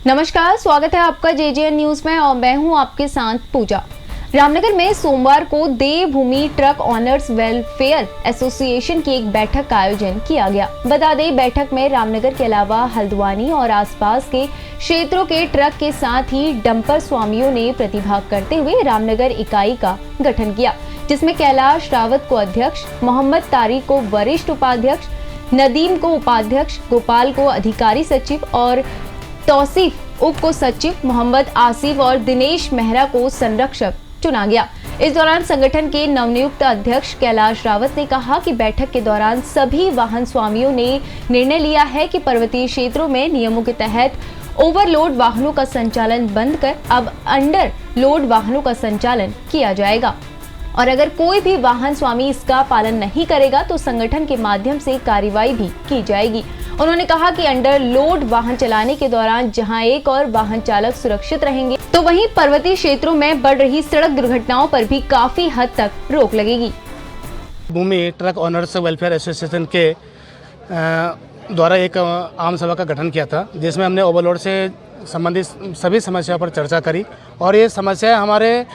नमस्कार, स्वागत है आपका जेजेएन न्यूज में और मैं हूं आपके साथ पूजा। रामनगर में सोमवार को देवभूमि ट्रक ऑनर्स वेलफेयर एसोसिएशन की एक बैठक का आयोजन किया गया। बता दें, बैठक में रामनगर के अलावा हल्द्वानी और आसपास के क्षेत्रों के ट्रक के साथ ही डंपर स्वामियों ने प्रतिभाग करते हुए रामनगर इकाई का गठन किया, जिसमें कैलाश रावत को अध्यक्ष, मोहम्मद तारिक को वरिष्ठ उपाध्यक्ष, नदीम को उपाध्यक्ष, गोपाल को अधिकारी सचिव और तौसीफ उप को सचिव, मोहम्मद आसिफ और दिनेश मेहरा को संरक्षक चुना गया। इस दौरान संगठन के नवनियुक्त अध्यक्ष कैलाश रावत ने कहा कि बैठक के दौरान सभी वाहन स्वामियों ने निर्णय लिया है कि पर्वतीय क्षेत्रों में नियमों के तहत ओवरलोड वाहनों का संचालन बंद कर अब अंडर लोड वाहनों का संचालन किया जाएगा और अगर कोई भी वाहन स्वामी इसका पालन नहीं करेगा तो संगठन के माध्यम से कार्रवाई भी की जाएगी। उन्होंने कहा कि अंडर लोड वाहन चलाने के दौरान जहां एक और वाहन चालक सुरक्षित रहेंगे, तो वहीं पर्वतीय क्षेत्रों में बढ़ रही सड़क दुर्घटनाओं पर भी काफी हद तक रोक लगेगी। भूमि ट्रक ऑनर्स वेलफेयर एसोसिएशन के द्वारा एक आम सभा का गठन किया था, जिसमें हमने ओवरलोड से संबंधित सभी समस्याओं पर चर्चा करी और ये समस्या हमारे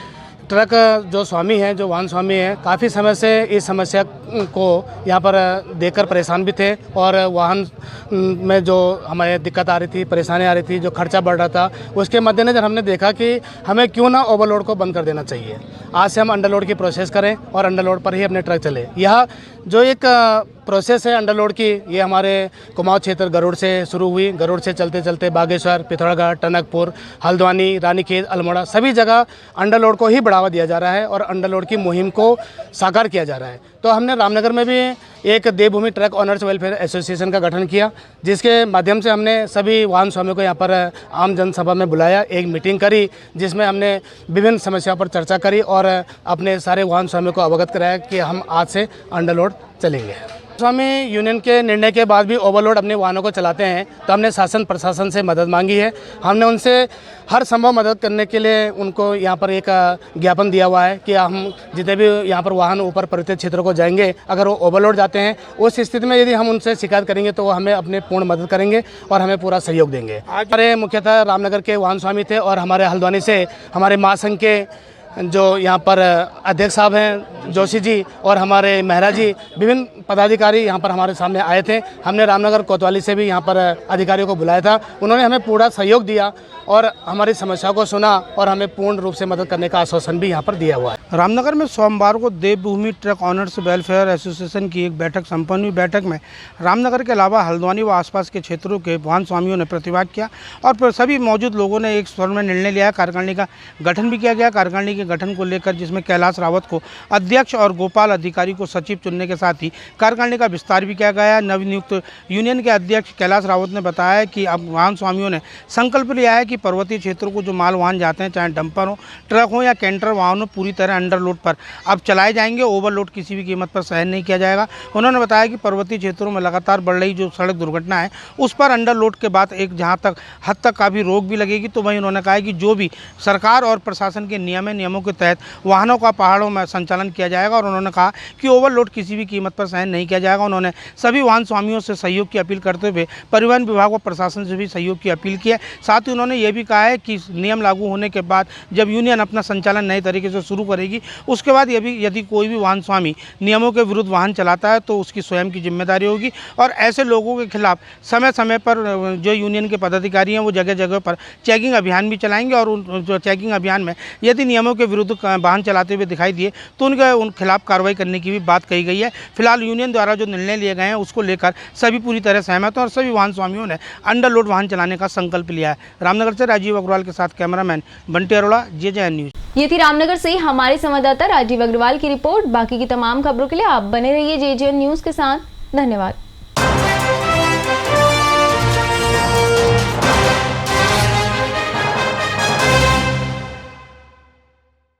ट्रक जो स्वामी हैं, जो वाहन स्वामी हैं, काफ़ी समय से इस समस्या को यहाँ पर देखकर परेशान भी थे और वाहन में जो हमें दिक्कत आ रही थी, परेशानी आ रही थी, जो खर्चा बढ़ रहा था, उसके मद्देनज़र हमने देखा कि हमें क्यों ना ओवरलोड को बंद कर देना चाहिए। आज से हम अंडरलोड की प्रोसेस करें और अंडरलोड पर ही अपने ट्रक चले। यह जो एक प्रोसेस है अंडरलोड की, ये हमारे कुमाऊं क्षेत्र गरुड़ से शुरू हुई। गरुड़ से चलते चलते बागेश्वर, पिथौरागढ़, टनकपुर, हल्द्वानी, रानीखेत, अल्मोड़ा सभी जगह अंडरलोड को ही बढ़ावा दिया जा रहा है और अंडरलोड की मुहिम को साकार किया जा रहा है। तो हमने रामनगर में भी एक देवभूमि ट्रक ऑनर्स वेलफेयर एसोसिएशन का गठन किया, जिसके माध्यम से हमने सभी वाहन स्वामियों को यहाँ पर आम जनसभा में बुलाया, एक मीटिंग करी, जिसमें हमने विभिन्न समस्याओं पर चर्चा करी और अपने सारे वाहन स्वामियों को अवगत कराया कि हम आज से अंडरलोड चलेंगे। स्वामी यूनियन के निर्णय के बाद भी ओवरलोड अपने वाहनों को चलाते हैं, तो हमने शासन प्रशासन से मदद मांगी है। हमने उनसे हर संभव मदद करने के लिए उनको यहाँ पर एक ज्ञापन दिया हुआ है कि हम जितने भी यहाँ पर वाहन ऊपर पर्वतीय क्षेत्रों को जाएंगे, अगर वो ओवरलोड जाते हैं, उस स्थिति में यदि हम उनसे शिकायत करेंगे तो वो हमें अपने पूर्ण मदद करेंगे और हमें पूरा सहयोग देंगे। हमारे मुख्यतः रामनगर के वाहन स्वामी थे और हमारे हल्द्वानी से हमारे महासंघ के जो यहाँ पर अध्यक्ष साहब हैं जोशी जी और हमारे मेहरा जी, विभिन्न पदाधिकारी यहाँ पर हमारे सामने आए थे। हमने रामनगर कोतवाली से भी यहाँ पर अधिकारियों को बुलाया था, उन्होंने हमें पूरा सहयोग दिया और हमारी समस्याओं को सुना और हमें पूर्ण रूप से मदद करने का आश्वासन भी यहाँ पर दिया हुआ है। रामनगर में सोमवार को देवभूमि ट्रक ऑनर्स वेलफेयर एसोसिएशन की एक बैठक संपन्न हुई। बैठक में रामनगर के अलावा हल्द्वानी व आसपास के क्षेत्रों के वाहन स्वामियों ने प्रतिभाग किया और सभी मौजूद लोगों ने एक स्वर में निर्णय लिया। कार्यकारिणी का गठन भी किया गया। कार्यकारिणी के गठन को लेकर जिसमें कैलाश रावत को अध्यक्ष और गोपाल अधिकारी को सचिव चुनने के साथ ही कार्यकारिणी का विस्तार भी किया गया। नवनियुक्त यूनियन के अध्यक्ष कैलाश रावत ने बताया कि अब वाहन स्वामियों ने संकल्प लिया है कि पर्वतीय क्षेत्रों को जो माल वाहन जाते हैं, चाहे डंपर हो, ट्रक हो या कैंटर वाहन हो, पूरी तरह अंडरलोड पर अब चलाए जाएंगे। ओवरलोड किसी भी कीमत पर सहन नहीं किया जाएगा। उन्होंने बताया कि पर्वतीय क्षेत्रों में लगातार बढ़ रही जो सड़क दुर्घटना है, उस पर अंडरलोड के बाद एक जहां तक हद तक काफ़ी रोक भी लगेगी। तो वहीं उन्होंने कहा कि जो भी सरकार और प्रशासन के नियमों के तहत वाहनों का पहाड़ों में संचालन किया जाएगा और उन्होंने कहा कि ओवरलोड किसी भी कीमत पर सहन नहीं किया जाएगा। उन्होंने सभी वाहन स्वामियों से सहयोग की अपील करते हुए परिवहन विभाग व प्रशासन से भी सहयोग की अपील की है। साथ ही उन्होंने ये भी कहा है कि नियम लागू होने के बाद जब यूनियन अपना संचालन नए तरीके से शुरू करेगी, उसके बाद यदि कोई भी वाहन स्वामी नियमों के विरुद्ध वाहन चलाता है तो उसकी स्वयं की जिम्मेदारी होगी और ऐसे लोगों के खिलाफ समय समय पर जो यूनियन के पदाधिकारी हैं वो जगह जगह पर चेकिंग अभियान भी चलाएंगे और उन जो चेकिंग अभियान में यदि नियमों के विरुद्ध वाहन चलाते हुए दिखाई दिए तो उन खिलाफ कार्रवाई करने की भी बात कही गई है। फिलहाल यूनियन द्वारा जो निर्णय लिए गए हैं उसको लेकर सभी पूरी तरह सहमत हैं और सभी वाहन स्वामियों ने अंडरलोड वाहन चलाने का संकल्प लिया है। रामनगर से राजीव अग्रवाल के साथ cameraman Bunty Arora, JJN news. ये थी रामनगर से हमारे संवाददाता राजीव अग्रवाल की रिपोर्ट। बाकी की तमाम खबरों के लिए आप बने रहिए जेजेएन न्यूज के साथ। धन्यवाद।